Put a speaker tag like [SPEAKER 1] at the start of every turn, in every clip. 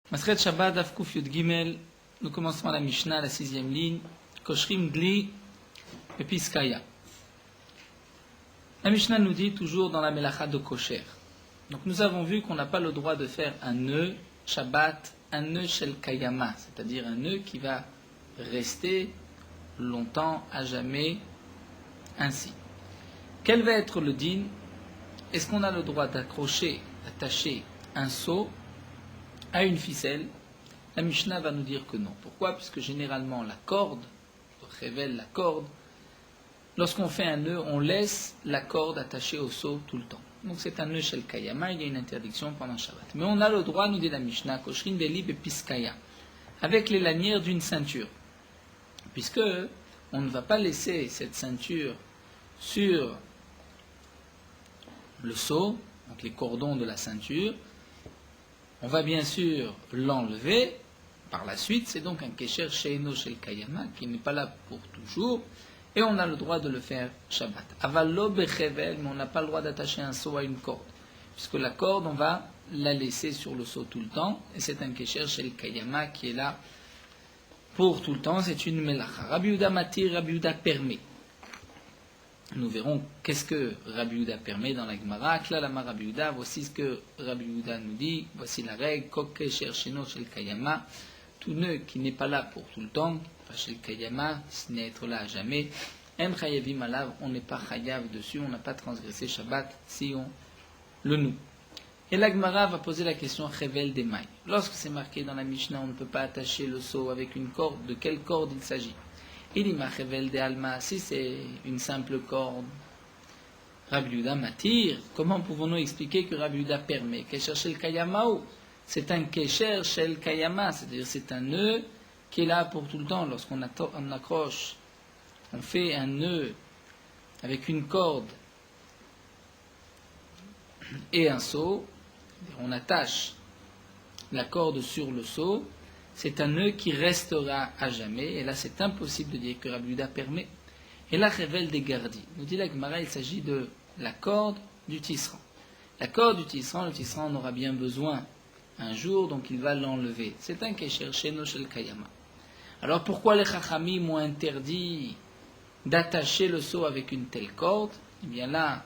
[SPEAKER 1] Masret Shabbat Daf Kuf Yud Gimel, nous commençons la Mishnah, la 6e ligne, Koshrim Dli et Piskaya. La Mishnah nous dit toujours dans la Melacha de Kosher. Donc nous avons vu qu'on n'a pas le droit de faire un nœud Shabbat, un nœud Shel Kayama, c'est-à-dire un nœud qui va rester longtemps, à jamais, ainsi. Quel va être le din? Est-ce qu'on a le droit d'accrocher, d'attacher un seau à une ficelle? La Mishnah va nous dire que non. Pourquoi? Puisque généralement la corde, révèle la corde, lorsqu'on fait un nœud, on laisse la corde attachée au seau tout le temps. Donc c'est un nœud Shel Kayama, il y a une interdiction pendant Shabbat. Mais on a le droit, nous dit la Mishnah, Koshrin Delib et Piskaya, avec les lanières d'une ceinture. Puisque on ne va pas laisser cette ceinture sur le seau, donc les cordons de la ceinture. On va bien sûr l'enlever par la suite, c'est donc un kesher sheino shel kayama qui n'est pas là pour toujours, et on a le droit de le faire Shabbat. Avalo bechevel, mais on n'a pas le droit d'attacher un seau à une corde, puisque la corde, on va la laisser sur le seau tout le temps, et c'est un kesher shel kayama qui est là pour tout le temps, c'est une melacha. Rabbi Yehuda matir, Rabbi Yehuda permet. Nous verrons qu'est-ce que Rabbi Yehuda permet dans la Gemara. Klalama Rabbi Yehuda, voici ce que Rabbi Yehuda nous dit, voici la règle, Kok kesher sheno shel kayama, tout nœud qui n'est pas là pour tout le temps, shel kayama, ce n'est être là à jamais, en chayavim alav, on n'est pas chayav dessus, on n'a pas transgressé Shabbat si on le noue. Et la Gemara va poser la question chevel des mailles. Lorsque c'est marqué dans la Mishnah, on ne peut pas attacher le seau avec une corde, de quelle corde il s'agit? Il dit ma chevel de alma, si c'est une simple corde, Rabbi Yehuda matir, comment pouvons-nous expliquer que Rabbi Yehuda permet? Kesher shel kayamao, c'est un kesher shel kayama, c'est-à-dire c'est un nœud qui est là pour tout le temps. Lorsqu'on accroche, on fait un nœud avec une corde et un seau, on attache la corde sur le seau, c'est un nœud qui restera à jamais, et là c'est impossible de dire que Rabbi Yehuda permet. Et là, révèle des gardis. Nous dit la Gemara, il s'agit de la corde du tisserand. La corde du tisserand, le tisserand en aura bien besoin un jour, donc il va l'enlever. C'est un kesher sheno shel kayama. Alors pourquoi les chachamim ont interdit d'attacher le seau avec une telle corde? Eh bien là,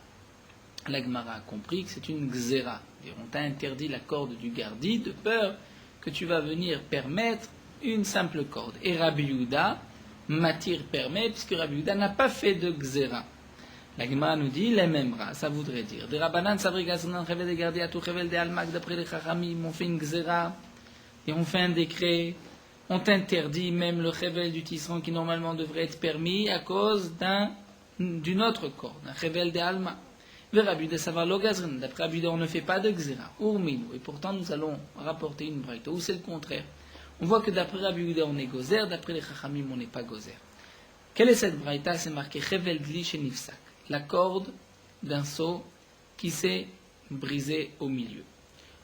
[SPEAKER 1] la Gemara a compris que c'est une gzera. On t'a interdit la corde du gardi de peur que tu vas venir permettre une simple corde. Et Rabbi Yehuda, matir permet, puisque Rabbi Yehuda n'a pas fait de gzera. La Gemara nous dit, les mêmes bras, ça voudrait dire, des Rabbanan, Savri Gazanan, Chevel de Gardi, Atou Chevel de Almak, d'après les Chachamim, on fait une gzera, et on fait un décret, on t'interdit même le Chevel du tisserand qui normalement devrait être permis à cause d'une autre corde, un Chevel de Almak. Rabbi Yehuda savar lo gazrin, d'après Rabbi Yehuda on ne fait pas de gzera, urminu, et pourtant nous allons rapporter une braïta, ou c'est le contraire. On voit que d'après Rabbi Yehuda on est gozer, d'après les chachamim on n'est pas gozer. Quelle est cette braïta? C'est marqué chevel dli shenifsak, la corde d'un seau qui s'est brisée au milieu.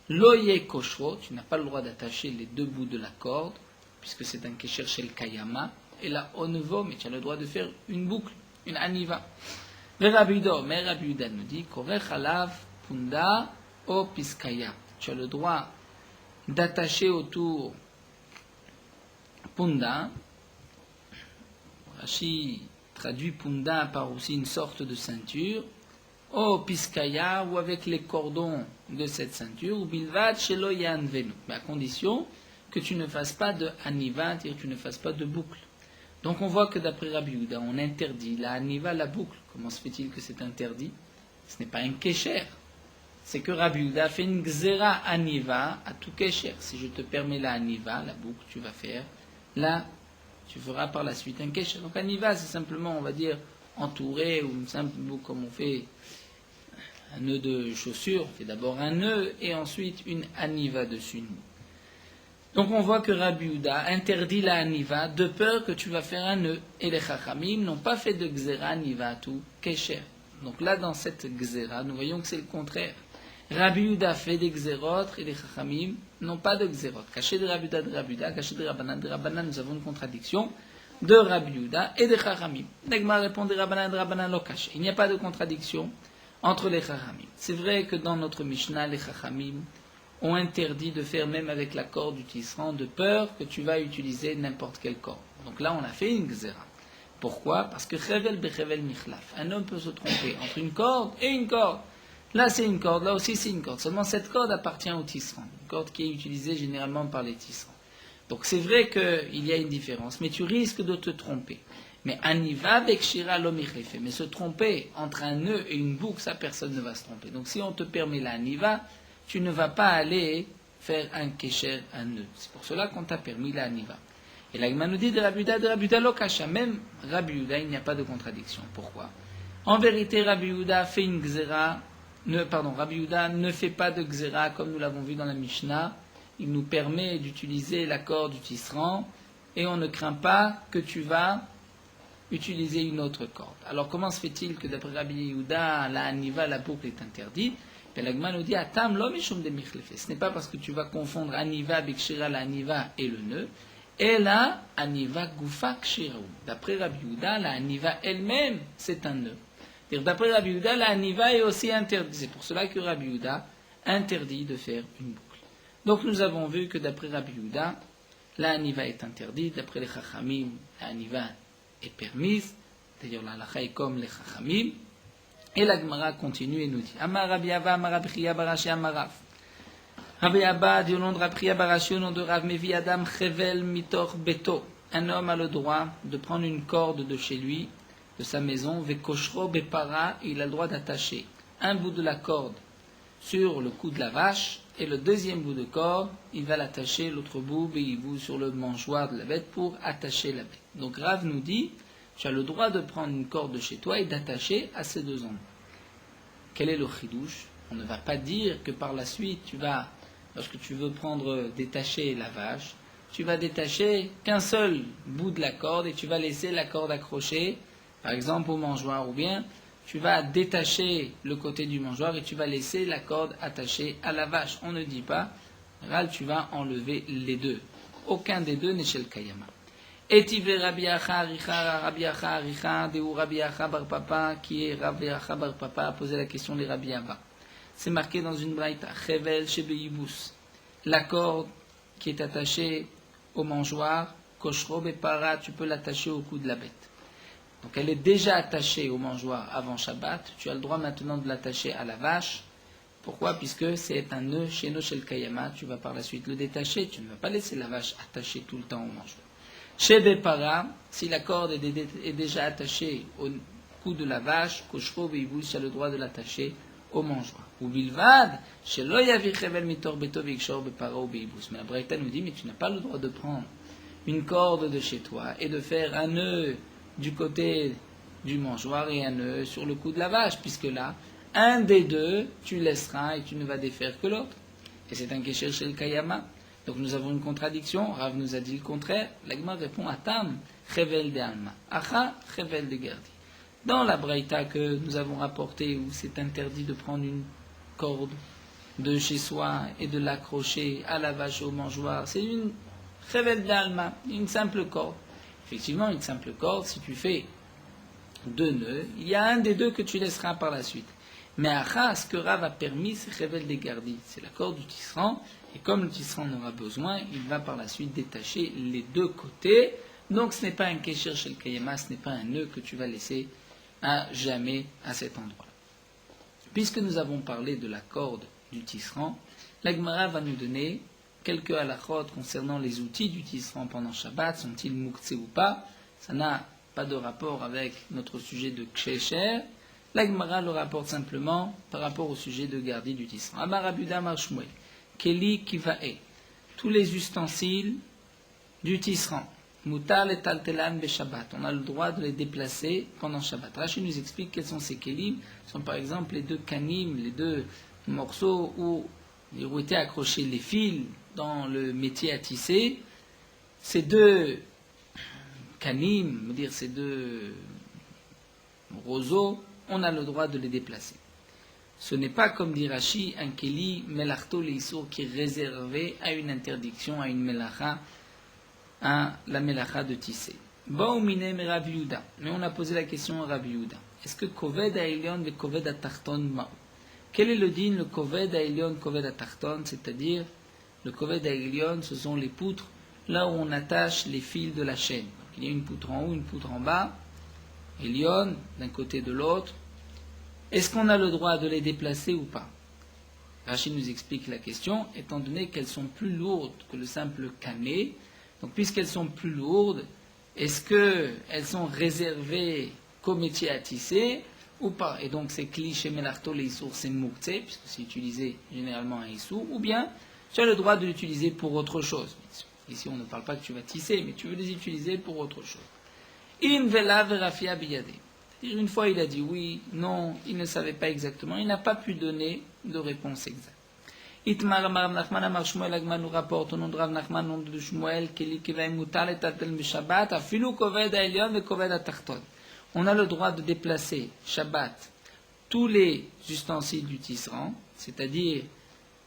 [SPEAKER 1] Loye koshro, tu n'as pas le droit d'attacher les deux bouts de la corde, puisque c'est un kesher shel kayama, et là onevo, mais tu as le droit de faire une boucle, une aniva. Mais Rabbi Yehuda nous dit, korech alav punda o piskaya. Tu as le droit d'attacher autour punda. Rashi traduit punda par aussi une sorte de ceinture. O piskaya, ou avec les cordons de cette ceinture, ou bilvad shelo yanvenu. Mais à condition que tu ne fasses pas de aniva, c'est-à-dire que tu ne fasses pas de boucle. Donc on voit que d'après Rabbi Yehuda, on interdit la aniva, la boucle. Comment se fait-il que c'est interdit? Ce n'est pas un kesher. C'est que Rabbi Yehuda fait une gzera aniva à tout kesher. Si je te permets la aniva, la boucle, tu vas faire, là, tu feras par la suite un kesher. Donc aniva, c'est simplement, on va dire, entouré, ou une simple boucle comme on fait un nœud de chaussure. On fait d'abord un nœud et ensuite une aniva dessus. Donc on voit que Rabbi Yehuda interdit la aniva de peur que tu vas faire un nœud. Et les chachamim n'ont pas fait de gzera aniva tout kesher. Donc là dans cette gzera, nous voyons que c'est le contraire. Rabbi Yehuda fait des gzerot et les chachamim n'ont pas de gzerot. Caché de Rabbi Yehuda, caché de Rabbanan, nous avons une contradiction de Rabbi Yehuda et des chachamim. Negma répond de Rabbanan lo caché. Il n'y a pas de contradiction entre les chachamim. C'est vrai que dans notre Mishnah, les chachamim ont interdit de faire même avec la corde du tisserand, de peur que tu vas utiliser n'importe quelle corde. Donc là, on a fait une gzera. Pourquoi? Parce que chevel bechevel michlaf. Un homme peut se tromper entre une corde et une corde. Là, c'est une corde, là aussi, c'est une corde. Seulement, cette corde appartient au tisserand. Une corde qui est utilisée généralement par les tisserands. Donc, c'est vrai qu'il y a une différence, mais tu risques de te tromper. Mais aniva bekshira lo michlefe. Mais se tromper entre un nœud et une boucle, ça, personne ne va se tromper. Donc, si on te permet la aniva, tu ne vas pas aller faire un kesher, un nœud. C'est pour cela qu'on t'a permis la aniva. Et la Gemara nous dit de Rabbi lo kasha. Même Rabbi Yehuda, il n'y a pas de contradiction. Pourquoi? En vérité, Rabbi Yehuda fait une gzera. Rabbi Yehuda ne fait pas de gzera comme nous l'avons vu dans la Mishnah. Il nous permet d'utiliser la corde du tisserand et on ne craint pas que tu vas utiliser une autre corde. Alors comment se fait-il que d'après Rabbi Yehuda, la aniva, la boucle est interdite? Et la Gemara nous dit Atam lo mishum de michlefe. Ce n'est pas parce que tu vas confondre aniva bikshira, la aniva et le nœud. Et là, aniva gufa kshiraou. D'après Rabbi Yehuda, la aniva elle-même, c'est un nœud. D'après Rabbi Yehuda, la aniva est aussi interdite. C'est pour cela que Rabbi Yehuda interdit de faire une boucle. Donc nous avons vu que d'après Rabbi Yehuda, la aniva est interdite. D'après les chachamim, la aniva est permise. D'ailleurs, la halacha est comme les chachamim. Et la Gemara continue et nous dit Amar Rabbi Abba, Amar Rabbi Chia Barashi Amarav. Rabbi Abba dit au nom de Rabbi Chia Barashi, au nom de Rav Mevi Adam Chevel Mitor Beto. Un homme a le droit de prendre une corde de chez lui, de sa maison, Vekoshro Bepara, il a le droit d'attacher un bout de la corde sur le cou de la vache, et le deuxième bout de corde, il va l'attacher, l'autre bout, Beibou, sur le mangeoire de la bête pour attacher la bête. Donc Rav nous dit tu as le droit de prendre une corde de chez toi et d'attacher à ces deux endroits. Quel est le chidouche? On ne va pas dire que par la suite, lorsque tu veux détacher la vache, tu vas détacher qu'un seul bout de la corde et tu vas laisser la corde accrochée, par exemple au mangeoire, ou bien tu vas détacher le côté du mangeoire et tu vas laisser la corde attachée à la vache. On ne dit pas, tu vas enlever les deux. Aucun des deux n'est chez le Kayama. Etive Rabbi Acha Aricha, Deu Rabbi Acha Bar Papa, qui est Rabbi Acha Bar Papa, a posé la question des Rabbi Abba. C'est marqué dans une braïta, Chevel Shebeibus, la corde qui est attachée au mangeoir, Koshro Bepara, tu peux l'attacher au cou de la bête. Donc elle est déjà attachée au mangeoir avant Shabbat, tu as le droit maintenant de l'attacher à la vache. Pourquoi? Puisque c'est un nœud chez Noshel Kayama, tu vas par la suite le détacher, tu ne vas pas laisser la vache attachée tout le temps au mangeoir. Chez Bepara, si la corde est déjà attachée au cou de la vache, Koshro Beibou, tu as le droit de l'attacher au mangeoir. Ou Bilvad, chez Loyavi Chevel Mitor Beto Vikshor Bepara ou Beibous. Mais la Braïta nous dit, mais tu n'as pas le droit de prendre une corde de chez toi et de faire un nœud du côté du mangeoir et un nœud sur le cou de la vache, puisque là, un des deux, tu laisseras et tu ne vas défaire que l'autre. Et c'est un kécher chez le Kayama. Donc nous avons une contradiction, Rav nous a dit le contraire, l'Agma répond à Tam, Chevel de Alma, Acha, Chevel de Gardi. Dans la Braïta que nous avons rapportée, où c'est interdit de prendre une corde de chez soi et de l'accrocher à la vache au mangeoir, c'est une Chevel de Alma, une simple corde. Effectivement, une simple corde, si tu fais deux nœuds, il y a un des deux que tu laisseras par la suite. Mais Acha, ce que Rav a permis, c'est Chevel de Gardi, c'est la corde du tisserand. Et comme le tisserand en aura besoin, il va par la suite détacher les deux côtés. Donc ce n'est pas un kécher chez le Kayama, ce n'est pas un nœud que tu vas laisser à jamais à cet endroit. Puisque nous avons parlé de la corde du tisserand, la Gemara va nous donner quelques halachot concernant les outils du tisserand pendant Shabbat. Sont-ils mouktsé ou pas? Ça n'a pas de rapport avec notre sujet de kshécher. La Gemara le rapporte simplement par rapport au sujet de garder du tisserand. Amar Abuda Amar Shmuel. Keli Kivae, tous les ustensiles du tisserand, Mutar et Taltelan be Shabbat, on a le droit de les déplacer pendant Shabbat. Rashi nous explique quels sont ces kelim. Ce sont par exemple les deux kanim, les deux morceaux où étaient accrochés les fils dans le métier à tisser. Ces deux kanim, ces deux roseaux, on a le droit de les déplacer. Ce n'est pas, comme dit Rashi, un keli melachto leisur qui est réservé à une interdiction, à une melacha, à la melacha de tisser. Baumine Rav Yehuda. Mais on a posé la question à Rav Yehuda. Est-ce que koved ha'elyon ve koved ha'tachton ma'u? Quel est le din, le koved ha'elyon, koved ha'tachton, c'est-à-dire le koved ha'elyon, ce sont les poutres, là où on attache les fils de la chaîne. Donc, il y a une poutre en haut, une poutre en bas, elyon, d'un côté de l'autre. Est-ce qu'on a le droit de les déplacer ou pas? Rachid nous explique la question, étant donné qu'elles sont plus lourdes que le simple canet. Donc, puisqu'elles sont plus lourdes, est-ce qu'elles sont réservées qu'au métier à tisser ou pas? Et donc, c'est cliché melarto les issour, c'est moukse, puisque c'est utilisé généralement à issour, ou bien tu as le droit de l'utiliser pour autre chose. Ici, on ne parle pas que tu vas tisser, mais tu veux les utiliser pour autre chose. In vela verafia biyade. C'est-à-dire, une fois, il a dit oui, non, il ne savait pas exactement, il n'a pas pu donner de réponse exacte. Itmar Rav Nachman Amar Shmuel Agman nous rapporte au nom de Rav Nachman, au nom de Shmuel, Keli Kivay Mutal et Tatel Mishabat, Afilu Koved Ha'elyon et Koved Ha'tachton. On a le droit de déplacer Shabbat tous les ustensiles du tisserand, c'est-à-dire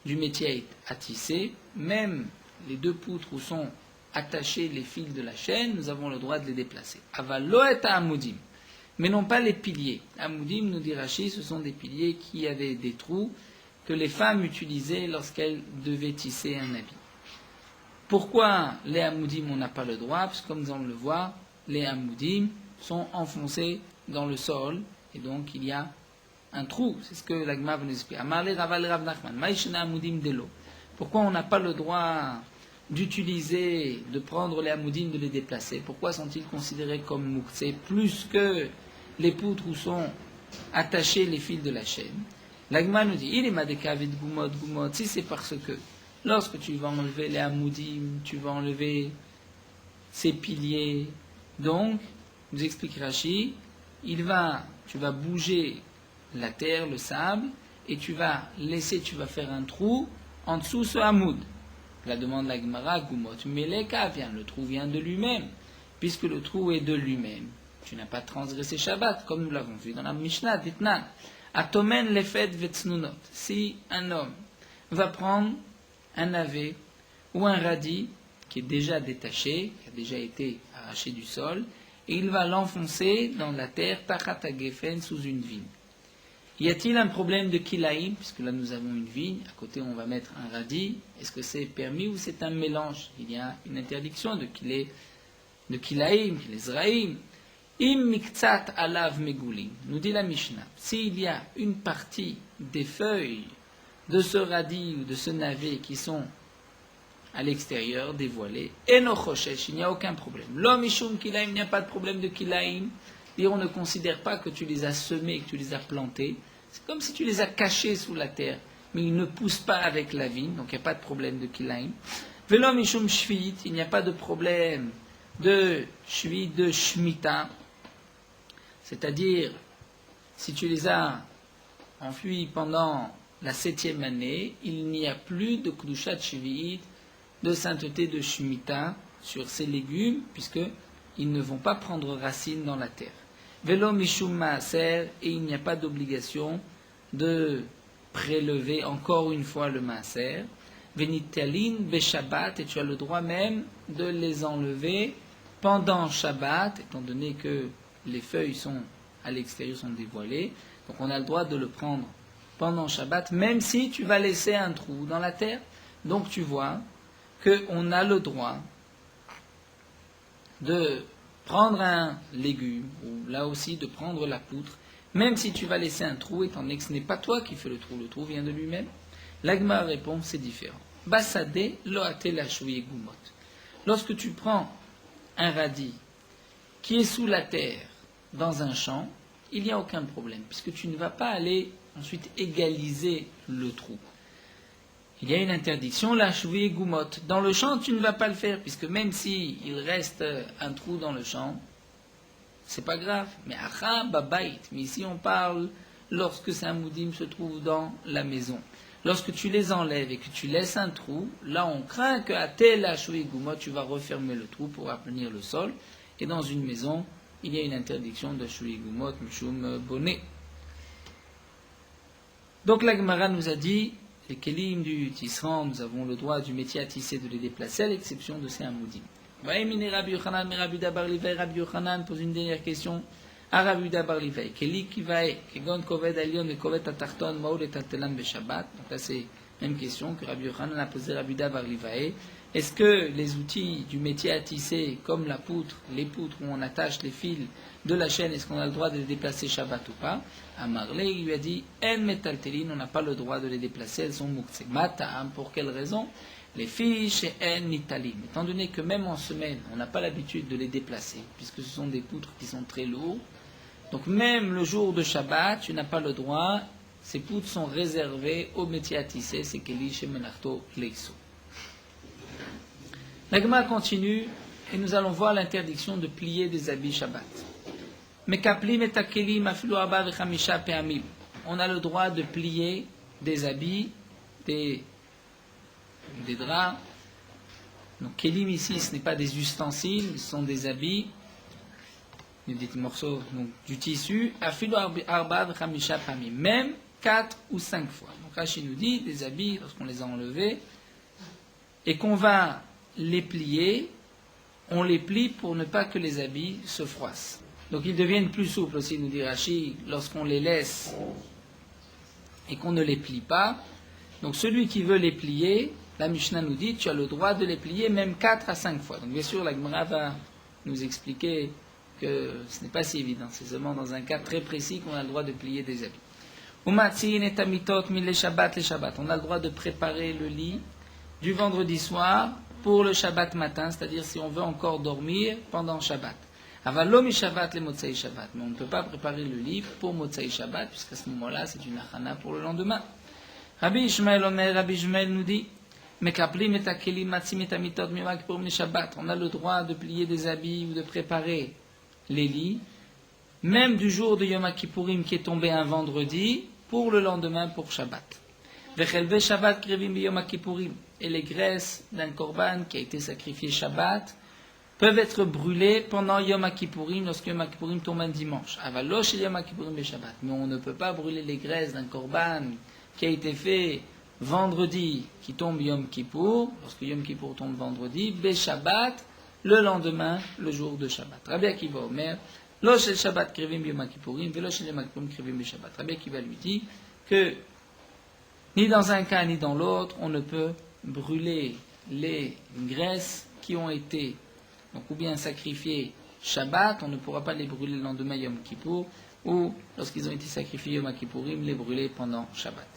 [SPEAKER 1] du métier à tisser, même les deux poutres où sont attachés les fils de la chaîne, nous avons le droit de les déplacer. Aval lo et Amudim, mais non pas les piliers. Amudim, nous dit Rashi, ce sont des piliers qui avaient des trous que les femmes utilisaient lorsqu'elles devaient tisser un habit. Pourquoi les Amoudim on n'a pas le droit? Parce que comme nous allons le voir, les Amoudim sont enfoncés dans le sol et donc il y a un trou. C'est ce que l'Agma va nous expliquer. Amarle Raval Rav Nachman, Maïshna Amoudim Delo. Pourquoi on n'a pas le droit d'utiliser, de prendre les Amoudim, de les déplacer? Pourquoi sont-ils considérés comme moukse plus que les poutres où sont attachés les fils de la chaîne? L'Agma nous dit, il est madekavid gumot, si c'est parce que lorsque tu vas enlever les amoudim, tu vas enlever ces piliers, donc, nous explique Rashi, tu vas bouger la terre, le sable, et tu vas faire un trou en dessous ce hamoud. La demande de l'Agmara, gumot, meleka vient, le trou vient de lui-même, puisque le trou est de lui-même. Tu n'as pas transgressé Shabbat, comme nous l'avons vu dans la Mishnah, d'Itnan. Atomen lefet vetsnunot. Si un homme va prendre un navet ou un radis qui est déjà détaché, qui a déjà été arraché du sol, et il va l'enfoncer dans la terre tachat hagefen sous une vigne. Y a-t-il un problème de kilaïm? Puisque là nous avons une vigne, à côté on va mettre un radis. Est-ce que c'est permis ou c'est un mélange? Il y a une interdiction de kilaïm, kilezraïm. Im miktsat alav megulim, nous dit la Mishnah, s'il y a une partie des feuilles de ce radis ou de ce navet qui sont à l'extérieur, dévoilées, eno choshesh, il n'y a aucun problème. L'homme ishum kilaim, il n'y a pas de problème de kilaim, et on ne considère pas que tu les as semés, que tu les as plantés, c'est comme si tu les as cachés sous la terre, mais ils ne poussent pas avec la vigne, donc il n'y a pas de problème de kilaim. Velom ishum shvit, il n'y a pas de problème de shvit, de shmita. C'est-à-dire, si tu les as enfuis pendant la 7e année, il n'y a plus de Kedushat Shvi'it, de sainteté de Shemitah sur ces légumes, puisqu'ils ne vont pas prendre racine dans la terre. Velo Mishum Maaser, et il n'y a pas d'obligation de prélever encore une fois le Maaser. Venitalin Beshabbat, et tu as le droit même de les enlever pendant Shabbat, étant donné que les feuilles sont à l'extérieur, sont dévoilées, donc on a le droit de le prendre pendant Shabbat, même si tu vas laisser un trou dans la terre. Donc tu vois qu'on a le droit de prendre un légume, ou là aussi de prendre la poutre, même si tu vas laisser un trou, étant donné que ce n'est pas toi qui fais le trou vient de lui-même. L'Agma répond, c'est différent. Basade loate la gumot. Lorsque tu prends un radis qui est sous la terre, dans un champ, il n'y a aucun problème, puisque tu ne vas pas aller ensuite égaliser le trou. Il y a une interdiction, la chouïe goumot. Dans le champ, tu ne vas pas le faire, puisque même s'il reste un trou dans le champ, c'est pas grave. Mais acha babait. Mais ici on parle lorsque ces amoudim se trouvent dans la maison. Lorsque tu les enlèves et que tu laisses un trou, là on craint qu'à tel la chouïe goumot, tu vas refermer le trou pour aplanir le sol. Et dans une maison, il y a une interdiction de chouïe goumot, mishum bonnet. Donc la Gemara nous a dit, les kelim du tisserand, nous avons le droit du métier à tisser de les déplacer, à l'exception de ces amoudim. Rabbi Yochanan pose une dernière question. Arabuda bar Livai, Keli Kivae, Kegon Koved Alion et Koved Atarton, Maoul et Tatelan Beshabbat. Donc là, c'est la même question que Rabbi Yochanan a posé Rabuda bar Livai. Est-ce que les outils du métier à tisser, comme la poutre, les poutres où on attache les fils de la chaîne, est-ce qu'on a le droit de les déplacer Shabbat ou pas? Amarle, il lui a dit, En metaltelin, on n'a pas le droit de les déplacer, elles sont muktzeh. Matam, pour quelle raison? Les fiches et en nitalim. Étant donné que même en semaine, on n'a pas l'habitude de les déplacer, puisque ce sont des poutres qui sont très lourdes. Donc même le jour de Shabbat, tu n'as pas le droit. Ces poutres sont réservées au métier à tisser, c'est Keli Shemenachto Leiso. La Gemara continue et nous allons voir l'interdiction de plier des habits Shabbat. Mekaplim et takelim afilu arba vechamisha pe'amim. On a le droit de plier des habits, des draps. Donc kelim ici, ce n'est pas des ustensiles, ce sont des habits, des petits morceaux donc, du tissu. Afilu arba vechamisha pe'amim. Même 4 ou 5 fois. Donc Rashi nous dit des habits, lorsqu'on les a enlevés, et qu'on va les plier, on les plie pour ne pas que les habits se froissent. Donc ils deviennent plus souples aussi, nous dit Rashi, lorsqu'on les laisse et qu'on ne les plie pas. Donc celui qui veut les plier, la Mishnah nous dit, tu as le droit de les plier même 4 à 5 fois. Donc bien sûr, la Gemara va nous expliquer que ce n'est pas si évident, c'est seulement dans un cas très précis qu'on a le droit de plier des habits. On a le droit de préparer le lit du vendredi soir pour le Shabbat matin, c'est-à-dire si on veut encore dormir pendant Shabbat. Avalomi Shabbat le Motzai Shabbat, mais on ne peut pas préparer le lit pour Motzai Shabbat, puisqu'à ce moment-là, c'est une achana pour le lendemain. Rabbi Ishmael nous dit, on a le droit de plier des habits ou de préparer les lits, même du jour de Yom Kippourim qui est tombé un vendredi, pour le lendemain pour Shabbat. Et les graisses d'un korban qui a été sacrifié Shabbat peuvent être brûlées pendant Yom Kippourim, lorsque Yom Kippourim tombe un dimanche. Mais on ne peut pas brûler les graisses d'un korban qui a été fait vendredi, qui tombe Yom Kippour, lorsque Yom Kippour tombe vendredi, Shabbat, le lendemain, le jour de Shabbat. Rabbi Akiva Omer, Lo shel Shabbat krivim Yom Kippourim, velo shel Yom Kippourim krivim Shabbat. Rabbi Akiva lui dit que ni dans un cas ni dans l'autre, on ne peut brûler les graisses qui ont été donc, ou bien sacrifiées Shabbat, on ne pourra pas les brûler le lendemain Yom Kippour, ou lorsqu'ils ont été sacrifiés Yom Kippourim, les brûler pendant Shabbat.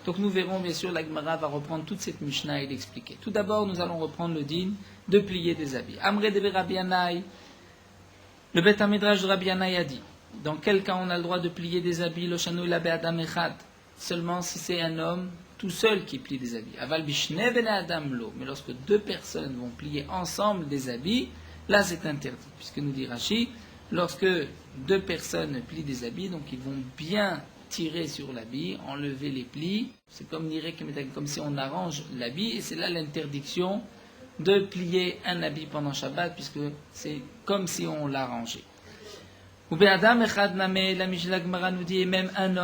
[SPEAKER 1] Donc nous verrons bien sûr, la Gemara va reprendre toute cette Mishnah et l'expliquer. Tout d'abord, nous allons reprendre le din de plier des habits. Amre de Rabbi Yannai, le Beth Midrash de Rabbi Yannai a dit, dans quel cas on a le droit de plier des habits, lo shanu la be'adam echad, seulement si c'est un homme tout seul qui plie des habits. Aval bishne bene adam lo. Mais lorsque deux personnes vont plier ensemble des habits, là c'est interdit. Puisque nous dit Rashi, lorsque deux personnes plient des habits, donc ils vont bien tirer sur l'habit, enlever les plis. C'est comme si on arrange l'habit, et c'est là l'interdiction de plier un habit pendant Shabbat, puisque c'est comme si on l'arrangeait. Ou bien Adam echad name, la Mishnah Gemara nous dit, et même un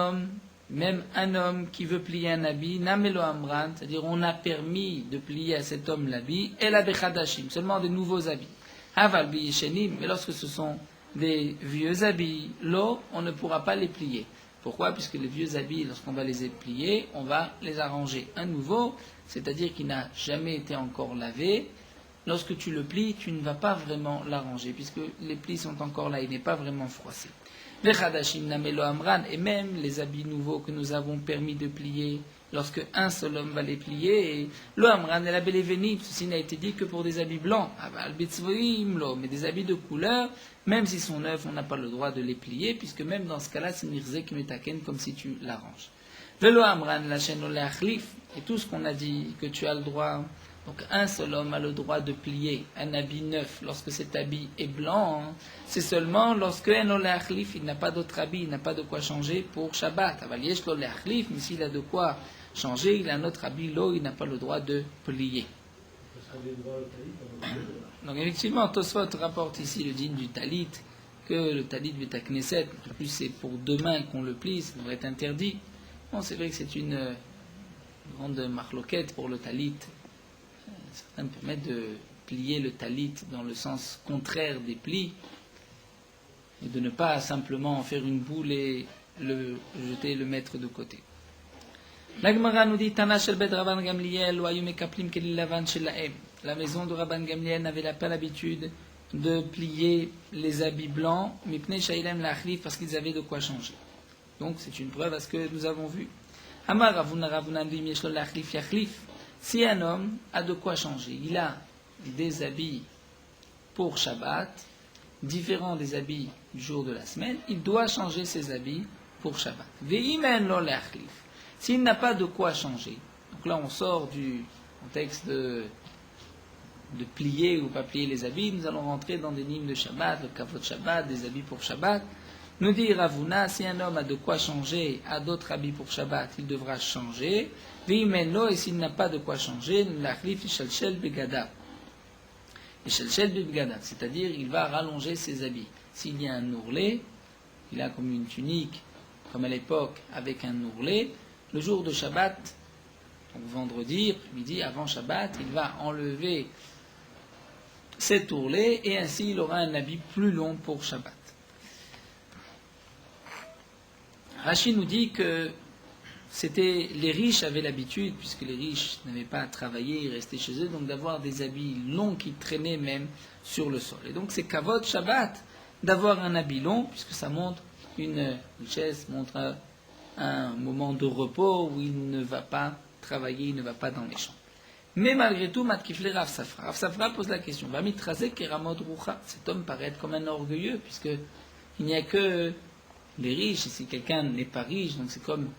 [SPEAKER 1] homme qui veut plier un habit, namelo amran, c'est-à-dire on a permis de plier à cet homme l'habit, et la bechadashim, seulement des nouveaux habits. Aval bi yeshenim, mais lorsque ce sont des vieux habits, l'eau, on ne pourra pas les plier. Pourquoi? Puisque les vieux habits, lorsqu'on va les plier, on va les arranger. Un nouveau, c'est-à-dire qui n'a jamais été encore lavé, lorsque tu le plies, tu ne vas pas vraiment l'arranger, puisque les plis sont encore là, il n'est pas vraiment froissé. Et même les habits nouveaux que nous avons permis de plier, lorsque un seul homme va les plier, et lo amran et la belévénite, ceci n'a été dit que pour des habits blancs, mais des habits de couleur, même s'ils sont neufs, on n'a pas le droit de les plier, puisque même dans ce cas-là, c'est mirzek metaken, comme si tu l'arranges. Velo amran la chaîne et tout ce qu'on a dit que tu as le droit. Donc un seul homme a le droit de plier un habit neuf lorsque cet habit est blanc. C'est seulement lorsque il n'a pas d'autre habit, il n'a pas de quoi changer pour Shabbat. Mais s'il a de quoi changer, il a un autre habit, il n'a pas le droit de plier. Donc effectivement, Tosfot rapporte ici le din du talit, que le talit de Knesset, en plus c'est pour demain qu'on le plie, ça devrait être interdit. Bon, c'est vrai que c'est une grande marloquette pour le talit. Certains permettent de plier le talit dans le sens contraire des plis. et de ne pas simplement en faire une boule et le jeter, le mettre de côté. La Gemara nous dit Tana shel bet Rabban Gamliel ou ayume kaplim kelil lavan shel laem. La maison de Rabban Gamliel n'avait pas l'habitude de plier les habits blancs, mipnei shailem lachlif, parce qu'ils avaient de quoi changer. Donc c'est une preuve à ce que nous avons vu. Amar Ravuna Ravunan lim yeshlo lachlif yachlif. Si un homme a de quoi changer, il a des habits pour Shabbat, différents des habits du jour de la semaine, il doit changer ses habits pour Shabbat. Ve'imen lo lachlif. S'il n'a pas de quoi changer, donc là on sort du contexte de plier ou pas plier les habits, nous allons rentrer dans des lignes de Shabbat, le kavod Shabbat, des habits pour Shabbat. Nous dit Ravuna, si un homme a de quoi changer, a d'autres habits pour Shabbat, il devra changer. Ve'imenlo, et s'il n'a pas de quoi changer, l'achlif ishalshel begada. Ishalshel begada, c'est-à-dire il va rallonger ses habits. S'il y a un ourlet, il a comme une tunique, comme à l'époque, avec un ourlet, le jour de Shabbat, donc vendredi, midi, avant Shabbat, il va enlever cet ourlet et ainsi il aura un habit plus long pour Shabbat. Rachid nous dit que les riches avaient l'habitude, puisque les riches n'avaient pas à travailler, ils restaient chez eux, donc d'avoir des habits longs qui traînaient même sur le sol. Et donc c'est kavod Shabbat d'avoir un habit long, puisque ça montre une richesse, montre un moment de repos où il ne va pas travailler, il ne va pas dans les champs. Mais malgré tout, Matkifle Rav Safra. Rav Safra pose la question, cet homme paraît être comme un orgueilleux, puisque il n'y a que les riches, et si quelqu'un n'est pas riche, donc c'est comme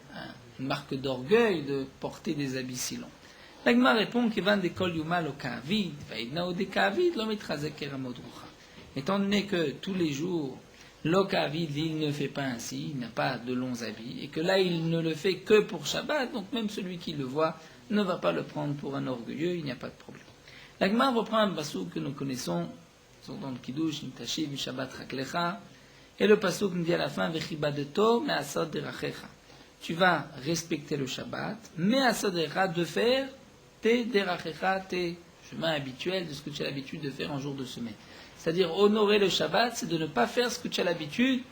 [SPEAKER 1] une marque d'orgueil de porter des habits si longs. L'Agma répond qu'Evan de Kol Yuma lo Kavid, Vaidnao de Kavid, lo mitrazek keramod rucha. Étant donné que tous les jours, lo Kavid, il ne fait pas ainsi, il n'a pas de longs habits, et que là, il ne le fait que pour Shabbat, donc même celui qui le voit ne va pas le prendre pour un orgueilleux, il n'y a pas de problème. L'Agma reprend un passouk que nous connaissons, dans le Kiddush, Nimtashiv, Shabbat Raklecha, et le passouk nous dit à la fin, Vechibadeto, me'asod derachecha. Tu vas respecter le Shabbat, me'asod derachecha, de faire tes derachecha, tes chemins habituels de ce que tu as l'habitude de faire en jour de semaine. C'est-à-dire, honorer le Shabbat, c'est de ne pas faire ce que tu as l'habitude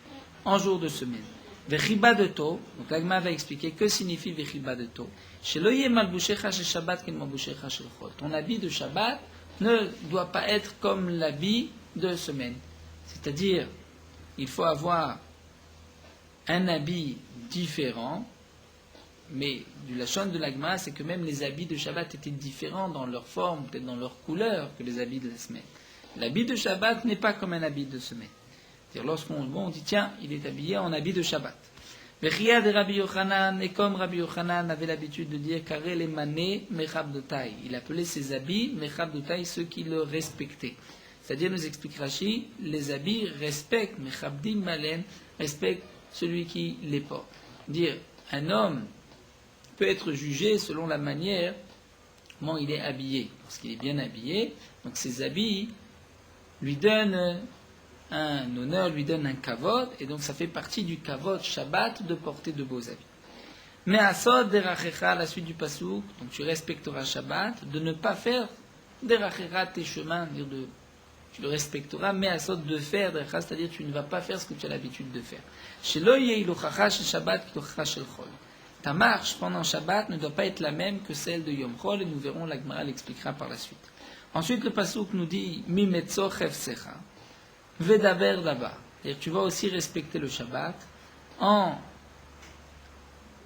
[SPEAKER 1] en jour de semaine. Vechibadeto, donc l'Agma va expliquer que signifie Vechibadeto. Sheloye malbushecha shel Shabbat ken malbushecha shel chol. Ton habit de Shabbat ne doit pas être comme l'habit de semaine. C'est-à-dire, il faut avoir un habit différent, mais du lachon de l'Agma, c'est que même les habits de Shabbat étaient différents dans leur forme, peut-être dans leur couleur, que les habits de la semaine. L'habit de Shabbat n'est pas comme un habit de semaine. C'est-à-dire, lorsqu'on dit, tiens, il est habillé en habit de Shabbat. Vechia de Rabbi Yochanan, et comme Rabbi Yochanan avait l'habitude de dire, Karel et Mané, Mechabdotai. Il appelait ses habits Mechabdotai, ceux qui le respectaient. C'est-à-dire, nous explique Rashi, les habits respectent, Mechabdim Malen, respectent celui qui les porte. Dire, un homme peut être jugé selon la manière comment il est habillé. Lorsqu'il est bien habillé, donc ses habits lui donnent un honneur, lui donnent un kavod, et donc ça fait partie du kavod Shabbat de porter de beaux habits. Mais asod derachecha, la suite du pasouk, donc tu respecteras Shabbat, de ne pas faire derachecha tes chemins, dire tu le respecteras, mais asod de faire derachecha, c'est-à-dire tu ne vas pas faire ce que tu as l'habitude de faire. Shelo yeiluchacha shel Shabbat kiluchacha shel chol. Ta marche pendant Shabbat ne doit pas être la même que celle de Yom Chol, et nous verrons, la Gemara l'expliquera par la suite. Ensuite, le pasouk nous dit mimetzo chefsecha. Vedaber là-bas. C'est-à-dire tu vas aussi respecter le Shabbat en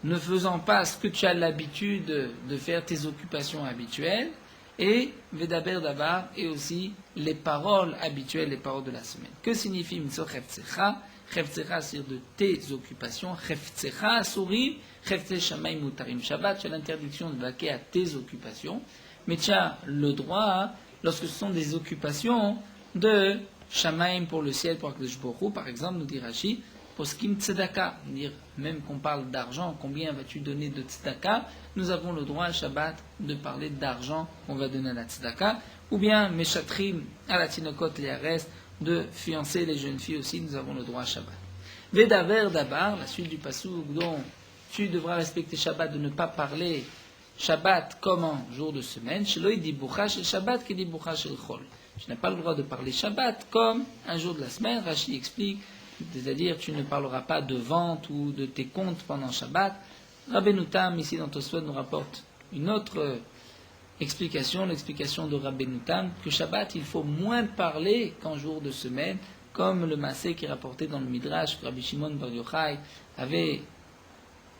[SPEAKER 1] ne faisant pas ce que tu as l'habitude de faire, tes occupations habituelles, et Vedaber d'abord, et aussi les paroles habituelles, les paroles de la semaine. Que signifie Mitzvah Chefzecha? Chefzecha, c'est de tes occupations. Chefzecha, souris, Chefze Shamaim Mutarim. Shabbat, tu as l'interdiction de vaquer à tes occupations, mais tu as le droit, lorsque ce sont des occupations, de Shamaim pour le ciel, pour Akadosh Baruch Hu, par exemple, nous dit Rashi, pour Skim Tzedaka, dire même qu'on parle d'argent, combien vas-tu donner de Tzedaka? Nous avons le droit à Shabbat de parler d'argent qu'on va donner à la Tzedaka, ou bien Meshatrim à la Tinokot Leares, de fiancer les jeunes filles aussi, nous avons le droit à Shabbat. Vedaver Dabar, la suite du Passouk, dont tu devras respecter Shabbat, de ne pas parler Shabbat comme un jour de semaine, Shelo dit Boucha shel Shabbat qui dit Boucha shel Chol. Tu n'as pas le droit de parler Shabbat comme un jour de la semaine. Rashi explique c'est-à-dire tu ne parleras pas de vente ou de tes comptes pendant Shabbat. Rabbeinu Tam, ici dans Tosfot, nous rapporte une autre explication, l'explication de Rabbeinu Tam, que Shabbat, il faut moins parler qu'en jour de semaine, comme le Massé qui est rapporté dans le Midrash, que Rabbi Shimon Bar Yochai avait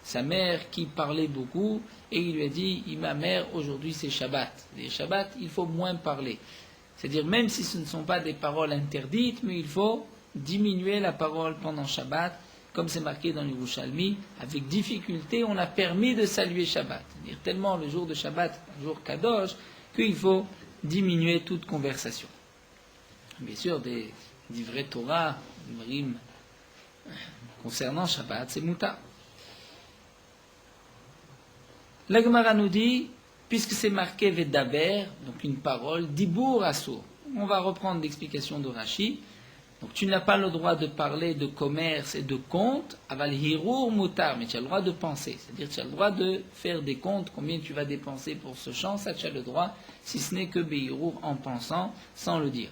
[SPEAKER 1] sa mère qui parlait beaucoup, et il lui a dit, ma mère, aujourd'hui c'est Shabbat. Et Shabbat, il faut moins parler. C'est-à-dire, même si ce ne sont pas des paroles interdites, mais il faut diminuer la parole pendant Shabbat, comme c'est marqué dans l'Yerushalmi, avec difficulté, on a permis de saluer Shabbat. C'est-à-dire, tellement le jour de Shabbat, un jour Kadosh, qu'il faut diminuer toute conversation. Bien sûr, des vrais Torah, des rimes concernant Shabbat, c'est Mouta. La Gemara nous dit, puisque c'est marqué Vedaber, donc une parole, Dibour Assour. On va reprendre l'explication de Rashi. Donc tu n'as pas le droit de parler de commerce et de compte, aval hirur mutar, mais tu as le droit de penser. C'est-à-dire tu as le droit de faire des comptes, combien tu vas dépenser pour ce champ, ça tu as le droit, si ce n'est que behirur en pensant, sans le dire.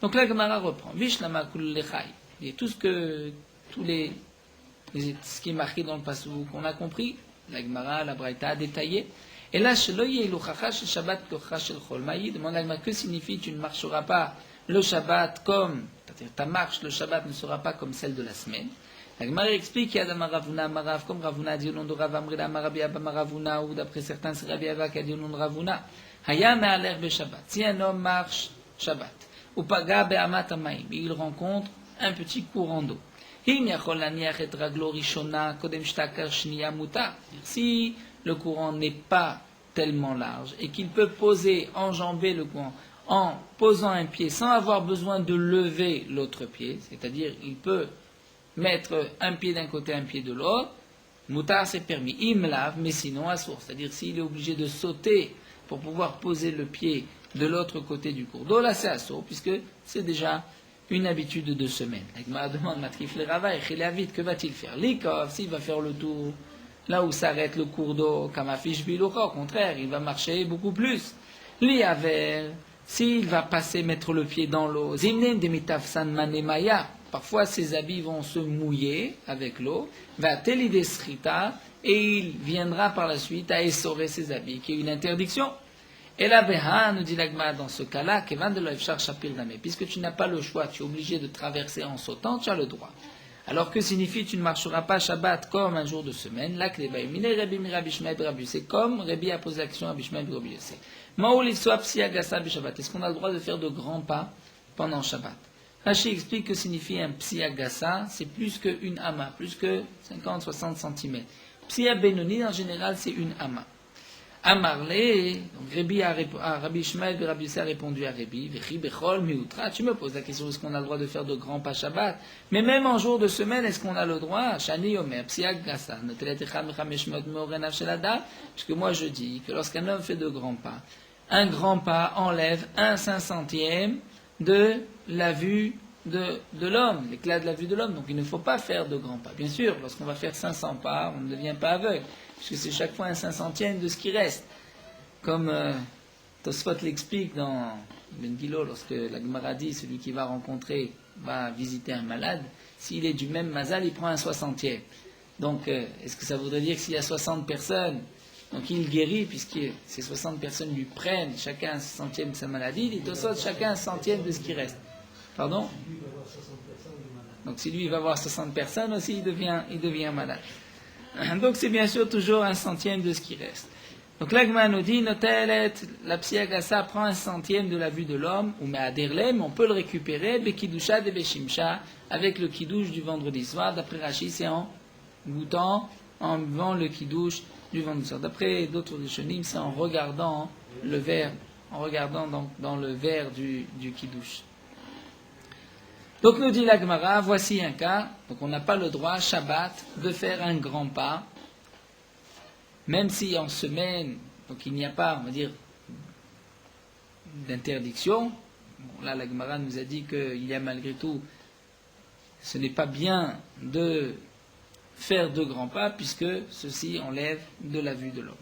[SPEAKER 1] Donc la Gemara reprend. Vishlama kul lechai. Et tout ce qui est marqué dans le passage qu'on a compris, la Gemara, la Braïta a détaillé. Et là, Shabbat demande la Gemara, que signifie tu ne marcheras pas le Shabbat comme, c'est-à-dire ta marche, le Shabbat ne sera pas comme celle de la semaine. La Gemara explique qu'il y a Ravuna, Marav, comme Ravuna a dit au nom de Rav Amrila, Marabi Abba Maravuna, ou d'après certains, c'est Rabbi Abba qui a dit au nom de Ravuna. Hayam me'aler be Shabbat. Si un homme marche Shabbat, ou paga be'amat amayim, il rencontre un petit courant d'eau. Si le courant n'est pas tellement large et qu'il peut enjamber le courant en posant un pied sans avoir besoin de lever l'autre pied, c'est-à-dire il peut mettre un pied d'un côté, un pied de l'autre, moutar c'est permis, il me lave, mais sinon à source, c'est-à-dire s'il est obligé de sauter pour pouvoir poser le pied de l'autre côté du cours d'eau, là c'est à source, puisque c'est déjà une habitude de semaine. La demande Matrif le Rava, que va-t-il faire? L'ikov, s'il va faire le tour, là où s'arrête le cours d'eau, comme affiche bilocha, au contraire, il va marcher beaucoup plus. Liaver, s'il va passer, mettre le pied dans l'eau, zimnen de mitafsan manemaya, parfois ses habits vont se mouiller avec l'eau, va telidesrita, et il viendra par la suite à essorer ses habits, qui est une interdiction. Et la Béha nous dit l'Agma dans ce cas-là, Kevan de l'Efchar Shapir Damé, puisque tu n'as pas le choix, tu es obligé de traverser en sautant, tu as le droit. Alors que signifie tu ne marcheras pas Shabbat comme un jour de semaine? Là, c'est comme Rabbi a posé l'action à Bishmael Rabbi Yossé. Est-ce qu'on a le droit de faire de grands pas pendant Shabbat? Rashi explique que signifie un psiagasa, c'est plus qu'une ama, plus que 50-60 cm. Psia Benoni, en général, c'est une ama. Amarle, donc Rabbi Ishmael Rabbi Yossé a répondu à Rabbi, tu me poses la question, est-ce qu'on a le droit de faire de grands pas Shabbat? Mais même en jour de semaine, est-ce qu'on a le droit? Shani Omer, Psiag Gassa, puisque moi je dis que lorsqu'un homme fait de grands pas, un grand pas enlève 1/500 de la vue de l'homme, l'éclat de la vue de l'homme. Donc il ne faut pas faire de grands pas. Bien sûr, lorsqu'on va faire 500 pas, on ne devient pas aveugle, puisque c'est chaque fois 1/500 de ce qui reste. Comme Tosfot l'explique dans Ben Gilo, lorsque la Gemara dit, celui qui va visiter un malade, s'il est du même mazal, il prend 1/60. Donc, est-ce que ça voudrait dire que s'il y a 60 personnes, donc il guérit, puisque ces 60 personnes lui prennent chacun 1/60 de sa maladie, il Tosfot chacun 1/100 de ce qui reste. Pardon? Donc si lui il va voir 60 personnes aussi, il devient malade. Donc c'est bien sûr toujours 1/100 de ce qui reste. Donc l'Agma nous dit, la psiagasa prend 1/100 de la vue de l'homme, ou mais on peut le récupérer, bekidusha de beshimsha, avec le kidouche du vendredi soir. D'après Rashi, c'est en goûtant, en buvant le kidouche du vendredi soir. D'après d'autres rishonim, c'est en regardant le verre, dans le verre du kidouche. Donc nous dit la Gemara, voici un cas, donc on n'a pas le droit, Shabbat, de faire un grand pas, même si en semaine, donc il n'y a pas, on va dire, d'interdiction. Bon, là la Gemara nous a dit qu'il y a malgré tout, ce n'est pas bien de faire de grands pas, puisque ceci enlève de la vue de l'homme.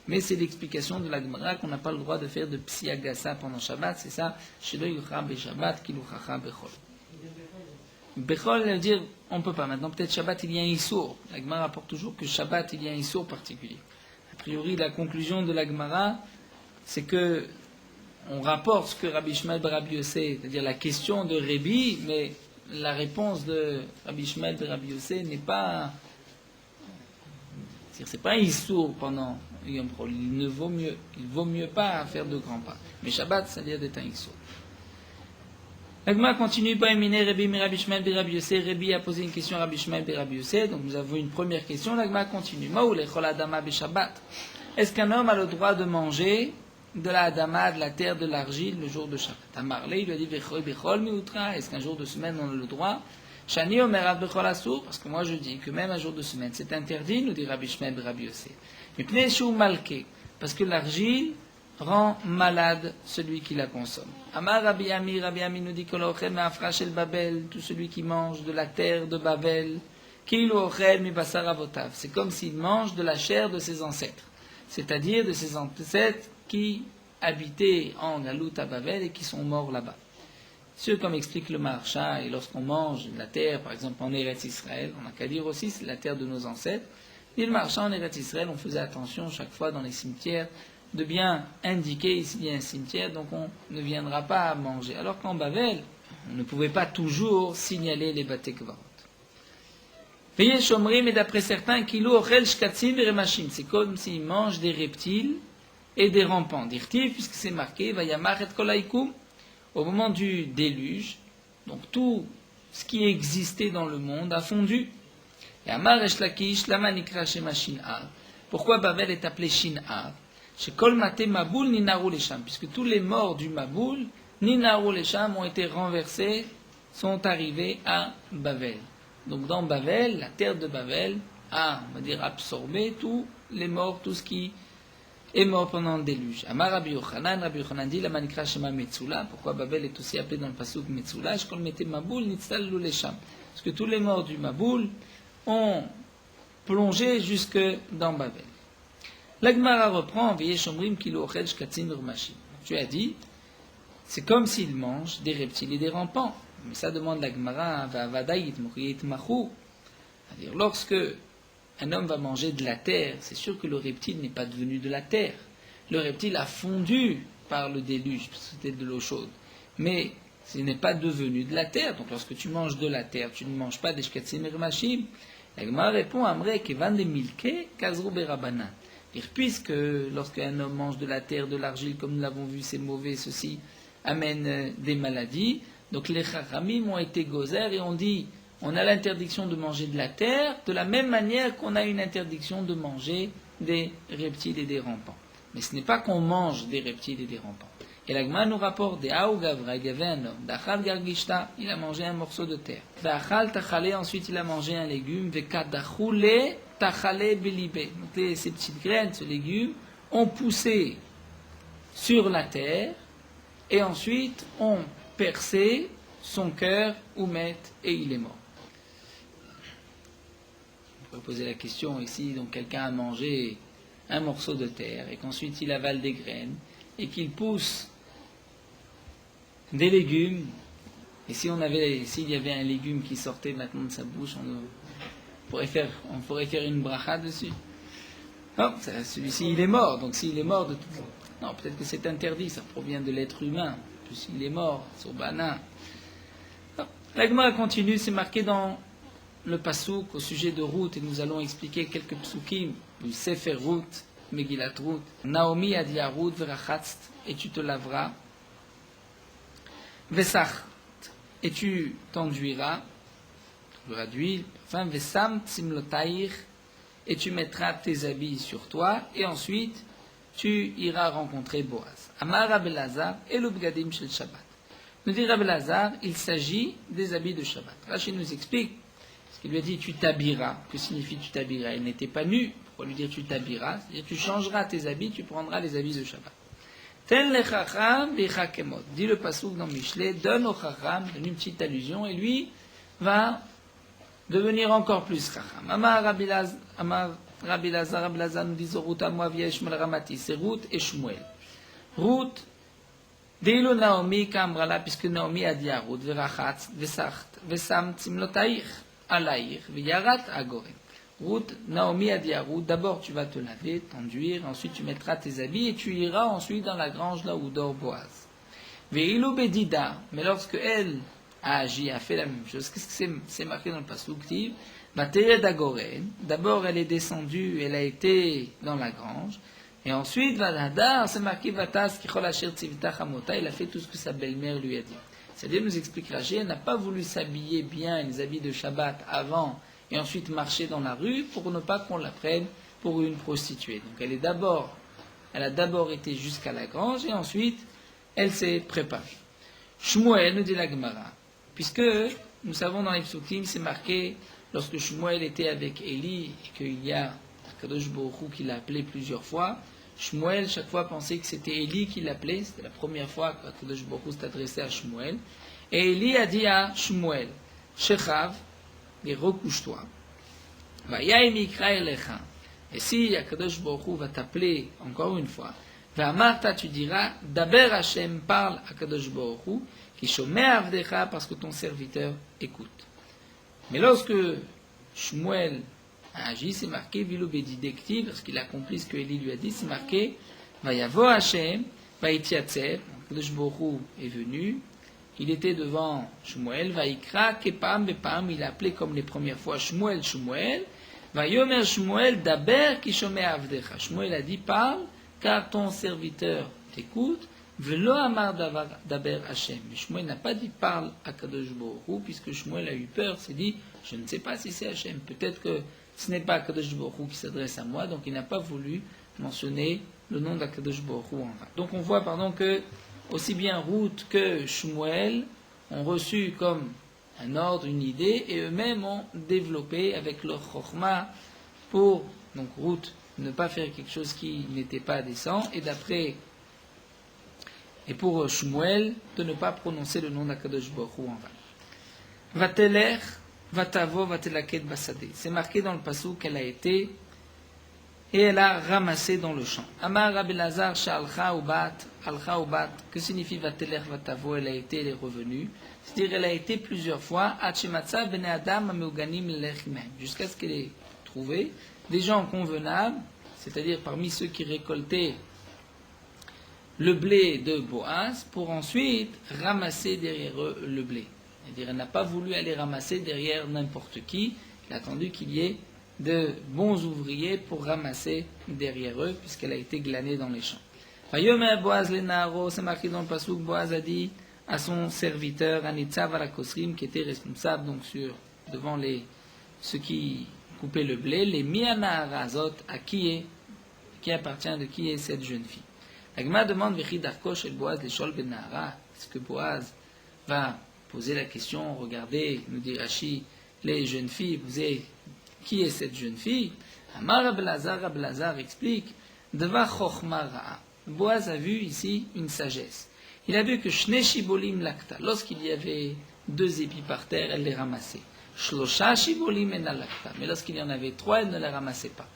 [SPEAKER 1] Mais c'est l'explication de la Gemara qu'on n'a pas le droit de faire de psiagasa pendant Shabbat, c'est ça, Shelo yuchra be Shabbat, ki luchacha bechol. Bechol, elle veut dire, on ne peut pas. Maintenant, peut-être Shabbat, il y a un Issour. La Gemara rapporte toujours que Shabbat, il y a un Issour particulier. A priori, la conclusion de la Gemara, c'est que on rapporte ce que Rabbi Ishmael ben Rabbi Yossé, c'est-à-dire la question de Rébi, mais la réponse de Rabbi Ishmael ben Rabbi Yossé n'est pas... C'est pas un Issour pendant Yom Kol. Il vaut mieux pas faire de grands pas. Mais Shabbat, ça veut dire d'être un Issour. L'Agma continue, Rabbi Ishmael ben Rabbi Yossé. Rabbi a posé une question à Rabbi Ishmael ben Rabbi Yossé. Donc nous avons une première question. L'Agma continue. Est-ce qu'un homme a le droit de manger de la Adama, de la terre, de l'argile, le jour de Shabbat? Amarle, il lui a dit, est-ce qu'un jour de semaine on a le droit? Shani Omer Bechol Asur, parce que moi je dis que même un jour de semaine c'est interdit, nous dit Rabbi Ishmael ben Rabbi Yossé. Mais Pnei Shu Malke, parce que l'argile rend malade celui qui la consomme. Amar Rabbi Ami nous dit que l'ochel me'afra shel Babel, tout celui qui mange de la terre de Babel, qu'il ochel mi basar avotav, c'est comme s'il mange de la chair de ses ancêtres, c'est-à-dire de ses ancêtres qui habitaient en Galut à Babel et qui sont morts là-bas. C'est comme explique le Maharsha, et lorsqu'on mange de la terre, par exemple en Eretz Israël, on n'a qu'à dire aussi c'est la terre de nos ancêtres. Et le Maharsha en Eretz Israël, on faisait attention chaque fois dans les cimetières de bien indiquer ici il y a un cimetière, donc on ne viendra pas à manger. Alors qu'en Babel, on ne pouvait pas toujours signaler les Batei Kvarot. Veillez Shomrim, et d'après certains, Kilo Ochel Shkatzim Remashim, c'est comme s'ils mangent des reptiles et des rampants. Dirtiv, puisque c'est marqué, Vayamach et Kolaikum, au moment du déluge, donc tout ce qui existait dans le monde a fondu. Et Amar Esh Lakish, Lama Nikra Shema Shin'ar. Pourquoi Babel est appelé Shin'ar? Chez Kol Mate Maboul Ninaru Lesham, puisque tous les morts du Maboul, Ninaru Lesham, ont été renversés, sont arrivés à Babel. Donc dans Babel, la terre de Babel a, on va dire, absorbé tous les morts, tout ce qui est mort pendant le déluge. Amar Rabbi Yochanan dit, la manikra shema Metzula, pourquoi Babel est aussi appelé dans le pasuk Metzula, Shkol Mete Maboul Nitzal Lulesham, parce que tous les morts du Maboul ont plongé jusque dans Babel. L'Agmara reprend, Veillez Shomrim Kilo Ochel Shkatzim Urmashim. Tu as dit, c'est comme s'il mange des reptiles et des rampants. Mais ça demande l'Agmara, Vavadayit Muriyit Machu. C'est-à-dire, lorsque un homme va manger de la terre, c'est sûr que le reptile n'est pas devenu de la terre. Le reptile a fondu par le déluge, parce que c'était de l'eau chaude. Mais ce n'est pas devenu de la terre. Donc lorsque tu manges de la terre, tu ne manges pas des shkatzim ermashim. L'Agmara répond, Amre kevan de milke kazru berabanan. Puisque lorsqu'un homme mange de la terre, de l'argile, comme nous l'avons vu, c'est mauvais, ceci amène des maladies. Donc les chachamim ont été gozer et ont dit, on a l'interdiction de manger de la terre, de la même manière qu'on a une interdiction de manger des reptiles et des rampants. Mais ce n'est pas qu'on mange des reptiles et des rampants. Et l'Agma nous rapporte des Aou Gavra, il y avait un homme, Dachal Gargishta, il a mangé un morceau de terre. Dachal Tachale, ensuite il a mangé un légume, Vekadachoule Tachale Belibe. Donc ces petites graines, ce légume, ont poussé sur la terre et ensuite ont percé son cœur, Oumet, et il est mort. On pourrait poser la question ici, donc quelqu'un a mangé un morceau de terre et qu'ensuite il avale des graines et qu'il pousse des légumes, et s'il y avait un légume qui sortait maintenant de sa bouche, on pourrait faire une bracha dessus. Non, celui-ci il est mort, donc s'il est mort de toute façon, non, peut-être que c'est interdit, ça provient de l'être humain, puisqu'il est mort, sur Bana. La Gemara continue, c'est marqué dans le Passouk au sujet de Ruth, et nous allons expliquer quelques psukim du Sefer Ruth, Megillat Ruth. Naomi a dit à Ruth, Verachatzt, et tu te laveras. Vesach, et tu t'enduiras, d'huile. Enfin, Vesam Tsimlotaïr, et tu mettras tes habits sur toi, et ensuite tu iras rencontrer Boaz. Amar Rabbi Elazar et le Bgadim Shel Shabbat. Nous dit Rabbi Elazar, il s'agit des habits de Shabbat. Rashi nous explique, parce qu'il lui a dit tu t'habilleras. Que signifie tu t'habilleras? Il n'était pas nu. Pourquoi lui dire tu t'habilleras? C'est-à-dire tu changeras tes habits, tu prendras les habits de Shabbat. Tel le chacham bechakemot. Dit le passouk dans Michelet, donne au chacham, donne une petite allusion, et lui va devenir encore plus chacham. Amar Rabbi Elazar nous dit Ruth Amouavia et Shmuel Ramati. C'est Ruth et Shmuel. Ruth Deilo Naomi Kamrala, puisque Naomi a dit à Ruth, Verachatz, Vesam Tzimlotaïr, Alaïr, Viyarat Agoren. Ruth, Naomi a dit à Ruth, d'abord tu vas te laver, t'enduire, ensuite tu mettras tes habits et tu iras ensuite dans la grange là où dort Boaz. Veilo Bedida, mais lorsque elle a agi, a fait la même chose, qu'est-ce que c'est marqué dans le Pasuk Tiv? Vatered Agoren, d'abord elle est descendue, elle a été dans la grange. Et ensuite, Vadadar, c'est marqué Vatas, Kichol Asher Tzivta Chamota, il a fait tout ce que sa belle-mère lui a dit. C'est-à-dire, nous explique Rashi, elle n'a pas voulu s'habiller bien, les habits de Shabbat avant, et ensuite marcher dans la rue, pour ne pas qu'on la prenne pour une prostituée. Donc elle a d'abord été jusqu'à la grange, et ensuite, elle s'est préparée. Shmuel, nous dit la Gemara, puisque nous savons dans les Psukim, c'est marqué, lorsque Shmuel était avec Élie, et qu'il y a Kadosh Baruch Hu qui l'a appelé plusieurs fois, Shmuel, chaque fois, pensait que c'était Élie qui l'appelait. C'était la première fois que Kadosh Baruch Hu s'est adressé à Shmuel. Et Élie a dit à Shmuel, Shechav, et recouche-toi. Vayaim ikra elecha. Et si Kadosh Baruch Hu va t'appeler encore une fois, Vamarta, tu diras, Daber Hashem, parle à Kadosh Baruch Hu, qui shomea avdecha, parce que ton serviteur écoute. Mais lorsque Shmuel a agi, c'est marqué Vilo Bedidekti, parce qu'il a accompli ce que Élie lui a dit, c'est marqué Vayavo Hashem, Vaitiatzer, Kadosh Baruch Hu est venu, il était devant Shmuel, Vaikra, Kepam, Bepam, il a appelé comme les premières fois Shmuel, Shmuel, Vayomer Shmuel, Daber, Kishomea Avdecha. Shmuel a dit, parle, car ton serviteur t'écoute, Velo Amar Daber Hashem. Mais Shmuel n'a pas dit, parle à Kadosh Baruch Hu, puisque Shmuel a eu peur, s'est dit, je ne sais pas si c'est Hashem, peut-être que ce n'est pas Kadosh Baruch Hu qui s'adresse à moi, donc il n'a pas voulu mentionner le nom d'Akadosh Baruch Hu en vain. Donc on voit, que aussi bien Ruth que Shmuel ont reçu comme un ordre, une idée, et eux-mêmes ont développé avec leur chokhmah pour, donc Ruth, ne pas faire quelque chose qui n'était pas décent, et pour Shmuel, de ne pas prononcer le nom d'Akadosh Baruch Hu en vain. Vatelech, Vatavo, Vatelaket Basade. C'est marqué dans le passage qu'elle a été et elle a ramassé dans le champ. Amar Rabbi Lazar, Sha'alcha Ubat, que signifie Vatelech, Vatavo, elle a été, elle est revenue. C'est-à-dire, elle a été plusieurs fois, Hachematza Bene Adam Ameuganim Lechimem, jusqu'à ce qu'elle ait trouvé des gens convenables, c'est-à-dire parmi ceux qui récoltaient le blé de Boaz, pour ensuite ramasser derrière eux le blé. C'est-à-dire, elle n'a pas voulu aller ramasser derrière n'importe qui, elle a attendu qu'il y ait de bons ouvriers pour ramasser derrière eux, puisqu'elle a été glanée dans les champs. Vayomer Boaz le Naharo, c'est marqué dans le pasuk, Boaz a dit à son serviteur, Anitzav Alakosrim, qui était responsable donc devant ceux qui coupaient le blé, les Mianahara Azot, à qui appartient, de qui est cette jeune fille. La Gemara demande, Vechi Darkosh el Boaz le Shol ben Nahara, est-ce que Boaz va poser la question, regardez, nous dit Rashi, les jeunes filles, qui est cette jeune fille? Amar Rabbi Lazar explique, Deva Chochma Ra'a. Boaz a vu ici une sagesse. Il a vu que Shne Shibolim Lakta, lorsqu'il y avait 2 épis par terre, elle les ramassait. Shlosha Shibolim Ena Lakta, mais lorsqu'il y en avait 3, elle ne les ramassait pas.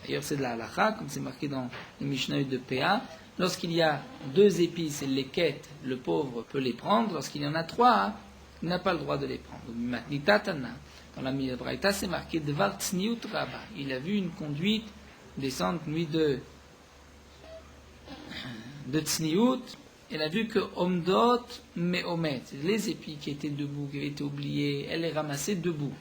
[SPEAKER 1] D'ailleurs, c'est de la halakha, comme c'est marqué dans le Mishnah de PA. Lorsqu'il y a 2 épis, et les quêtes, le pauvre peut les prendre. Lorsqu'il y en a 3, il n'a pas le droit de les prendre. Dans la Braïta, c'est marqué Dvar Tzniut Rabba. Il a vu une conduite décente, nuit de Tzniut. Elle a vu que Omdot Meomet, les épis qui étaient debout, qui avaient été oubliés, elle les ramassait debout.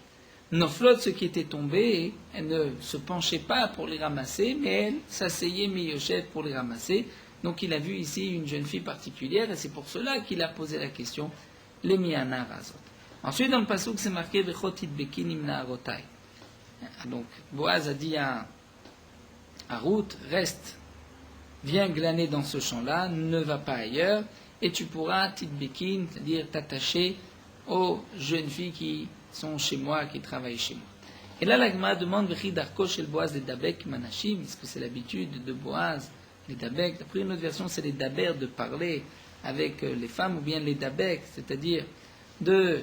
[SPEAKER 1] Noflot, ceux qui étaient tombés, elle ne se penchait pas pour les ramasser, mais elle s'asseyait Miyoshet pour les ramasser. Donc il a vu ici une jeune fille particulière, et c'est pour cela qu'il a posé la question, les Miana Razot. Ensuite, dans le pasuk, c'est marqué Bechotit Bekin Imna Arotai. Donc Boaz a dit à Ruth, reste, viens glaner dans ce champ-là, ne va pas ailleurs, et tu pourras, Titbekin, c'est-à-dire t'attacher aux jeunes filles qui sont chez moi, qui travaillent chez moi. Et là, la Gemara demande, Vechi Darko Shel Boaz les Dabek Manashim, est-ce que c'est l'habitude de Boaz, les Dabek? D'après une autre version, c'est les Daber de parler avec les femmes, ou bien les Dabek, c'est-à-dire de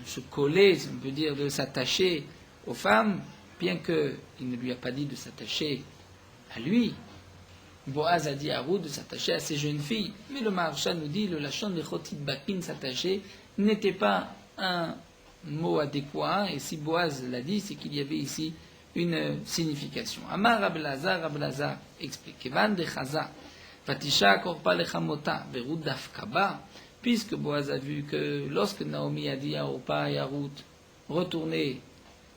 [SPEAKER 1] se coller, si on peut dire, de s'attacher aux femmes, bien qu'il ne lui a pas dit de s'attacher à lui. Boaz a dit à Ruth de s'attacher à ces jeunes filles. Mais le Maharsha nous dit, le lachon de Chotit Bakin, s'attacher, n'était pas un mot adéquat. Et si Boaz l'a dit, c'est qu'il y avait ici une signification. Amar Rab Lazar explique. Kevan de Chaza, Fatisha Korpa Lechamota, Verut Dafkaba, puisque Boaz a vu que lorsque Naomi a dit à Orpa et à Ruth, retournez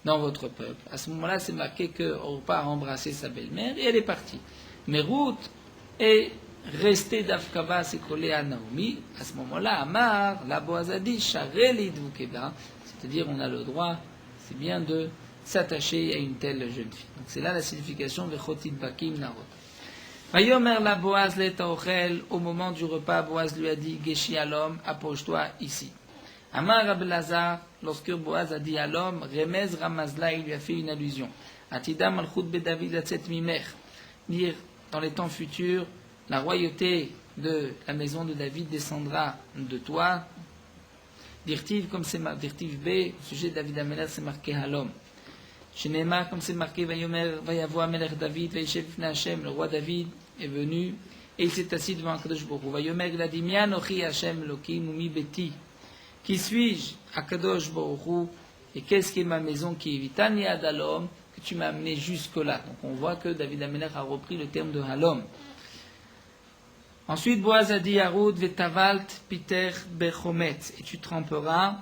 [SPEAKER 1] dans votre peuple, à ce moment-là, c'est marqué que Orpa a embrassé sa belle-mère et elle est partie. Mais Ruth est restée d'Afkaba, s'est collée à Naomi. À ce moment-là, Amar, la Boaz a dit, Chareli Dvukeba, c'est-à-dire on a le droit, c'est bien de s'attacher à une telle jeune fille. Donc c'est là la signification Vechotit Bakim Narot. Vayomer la Boaz l'etaochel, au moment du repas, Boaz lui a dit, Geshi à l'homme, approche-toi ici. Amar Rab Lazar, lorsque Boaz a dit à l'homme, Remez Ramazla, il lui a fait une allusion. Atida Malchut Bedavid Atzet Mimer, dire dans les temps futurs, la royauté de la maison de David descendra de toi. Dirtiv, comme c'est marqué, Dirtiv B, au sujet de David Ameler, c'est marqué à l'homme. Shenema, comme c'est marqué, Vayavo Ameler David, Vaishev Hashem, le roi David est venu et il s'est assis devant Akadosh Baruch Hu. Vayomer, il a dit, Mian Ochi Hashem Elokim Umi Beti. Qui suis-je, Akadosh Baruch Hu, et qu'est-ce qui est ma maison qui est Vitani Adalom, que tu m'as amené jusque-là. Donc on voit que David Ameler a repris le terme de Halom. Ensuite, Boaz a dit à Ruth, Vetavalt Piter Bechometz, et tu tremperas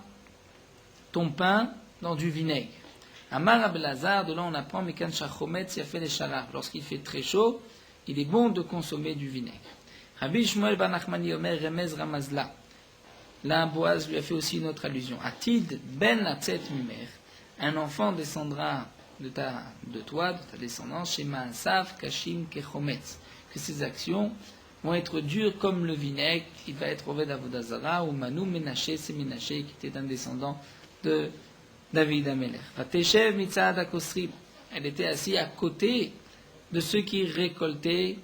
[SPEAKER 1] ton pain dans du vinaigre. Amar Abelazar, de là on apprend, Mekan Shachometz, il a fait les charab. Lorsqu'il fait très chaud, il est bon de consommer du vinaigre. Rabbi Shmuel Ben Nachmani Omer, Remez Ramazla. Là, Boaz lui a fait aussi une autre allusion. Atid Ben Atzet Mimer, un enfant descendra de toi, de ta descendance, chez Maasav Kashim Kechometz, que ses actions vont être dures comme le vinaigre. Il va être Oved Avodazara ou Manu Menaché, c'est Menaché qui était un descendant de David Ameler. Vateshev Mitzad Akosrim, elle était assise à côté de ceux qui récoltaient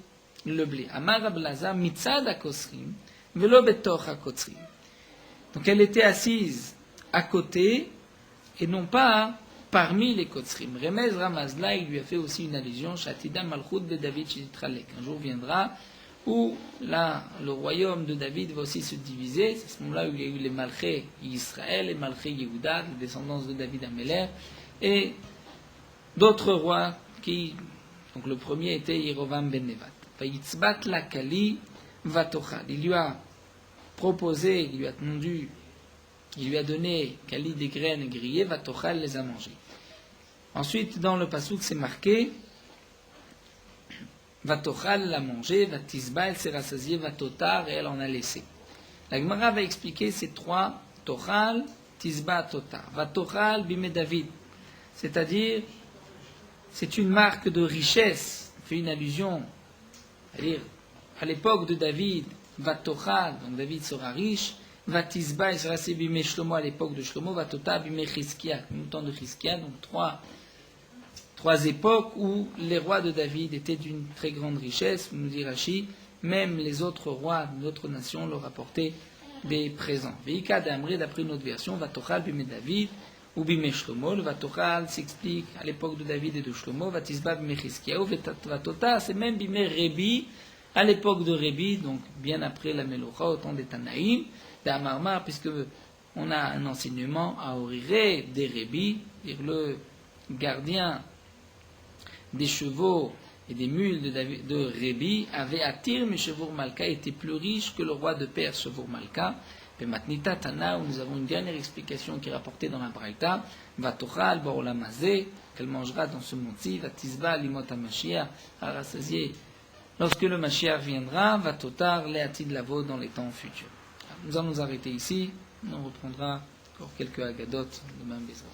[SPEAKER 1] le blé. Amar Ablaza Mitzad Akosrim, Velo Betoch Akosrim. Donc elle était assise à côté et non pas parmi les Kotzrim. Remez Ramazla, il lui a fait aussi une allusion, Shatida Malchut de David Shitralek. Un jour viendra où là, le royaume de David va aussi se diviser. C'est à ce moment-là où il y a eu les Malchés Israël, les Malchés Yehuda, les descendants de David Ameler, et d'autres rois qui, donc le premier était Yerovam ben Nevat. Vayitzbat la Kali Vatochad. Il lui a proposé, il lui a tendu, il lui a donné Kali des graines grillées, Vatochal les a mangées. Ensuite, dans le pasouk, c'est marqué Vatochal l'a mangé, Vatisba, elle s'est rassasiée, Vatotar, et elle en a laissé. La Gemara va expliquer ces trois, Tochal, Tisba, Totar. Vatochal, Bimé David. C'est-à-dire, c'est une marque de richesse, fait une allusion, c'est-à-dire, à l'époque de David, Vatochal, donc David sera riche, Vatisba, il sera Bimé Shlomo à l'époque de Shlomo, Vatotar, Bimé Chizkia, le temps de Chizkia, donc trois époques où les rois de David étaient d'une très grande richesse, nous dit Rashi, même les autres rois d'autres nations leur apportaient des présents. Veika d'Amré, d'après notre version, Vatochal bimé David, ou bimé Shlomo, le Vatochal s'explique à l'époque de David et de Shlomo, Vatisba bimé Chizkiyahu, Vatota, c'est même bimé Rébi, à l'époque de Rébi, donc bien après la Melocha, au temps des Tanaïm, d'Amarmar, puisque on a un enseignement à Orire des Rébi, le gardien des chevaux et des mules de Rébi avait attiré mais Chevour Malka était plus riche que le roi de Perse, Chevour Malka. Et Matnita Tana, où nous avons une dernière explication qui est rapportée dans la Braïta, Vatochal Baolamazé, qu'elle mangera dans ce monde-ci, Vatisba Limot HaMashiach, à rassasier. Lorsque le Mashiach viendra, Vatotar Léatid Lavo dans les temps futurs. Nous allons nous arrêter ici, on reprendra encore quelques agadotes demain, Bezrat.